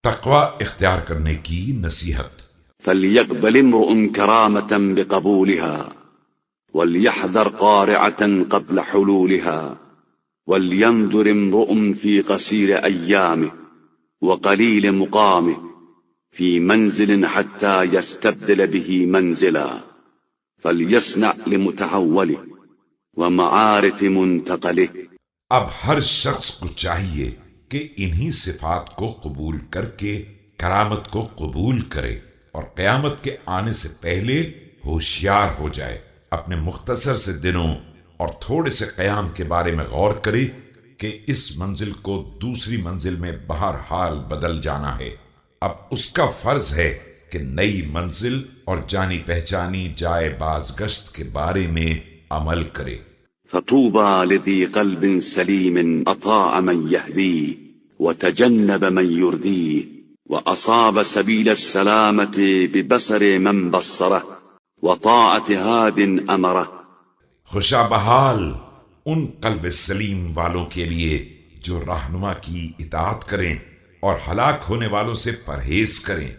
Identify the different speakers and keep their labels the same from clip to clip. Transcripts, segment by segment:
Speaker 1: تقوی اختیار کرنے کی نصیحت۔
Speaker 2: فليقبل امرؤ كرامة بقبولها وليحذر قارعة قبل حلولها ولينظر امرؤ في قصير أيامه وقليل مقامه في منزل حتى يستبدل به منزلا فليصنع لمتحوله ومعارف منتقله۔
Speaker 1: اب ہر شخص کو چاہیے کہ انہی صفات کو قبول کر کے کرامت کو قبول کرے اور قیامت کے آنے سے پہلے ہوشیار ہو جائے، اپنے مختصر سے دنوں اور تھوڑے سے قیام کے بارے میں غور کرے کہ اس منزل کو دوسری منزل میں بہرحال بدل جانا ہے۔ اب اس کا فرض ہے کہ نئی منزل اور جانی پہچانی جائے بازگشت کے بارے میں عمل کرے۔
Speaker 2: فطوبى لذي قلب سليم أطاع من يهديه وتجنب من يرديه وأصاب سبيل السلامة ببصر من بصره وطاعة هاد أمره۔
Speaker 1: خوشا بحال ان قلب سلیم والوں کے لیے جو رہنما کی اطاعت کریں اور ہلاک ہونے والوں سے پرہیز کریں۔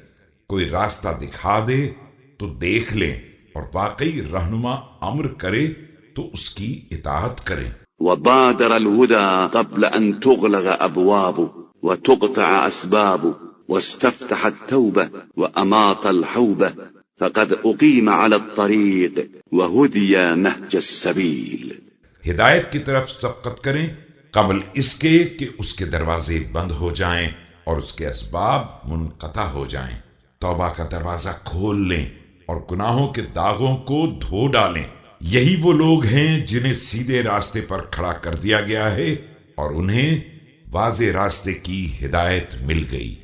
Speaker 1: کوئی راستہ دکھا دے تو دیکھ لیں اور واقعی رہنما امر کرے تو اس کی اطاعت کریں۔
Speaker 2: وبادر الهدى قبل أن تغلق أبوابه وتقطع أسبابه واستفتح التوبة وأماط الحوبة فقد أقيم على الطريق وهدي نهج السبيل۔
Speaker 1: ہدایت کی طرف سبقت کریں قبل اس کے کہ اس کے دروازے بند ہو جائیں اور اس کے اسباب منقطع ہو جائیں۔ توبہ کا دروازہ کھول لیں اور گناہوں کے داغوں کو دھو ڈالیں۔ یہی وہ لوگ ہیں جنہیں سیدھے راستے پر کھڑا کر دیا گیا ہے اور انہیں واضح راستے کی ہدایت مل گئی۔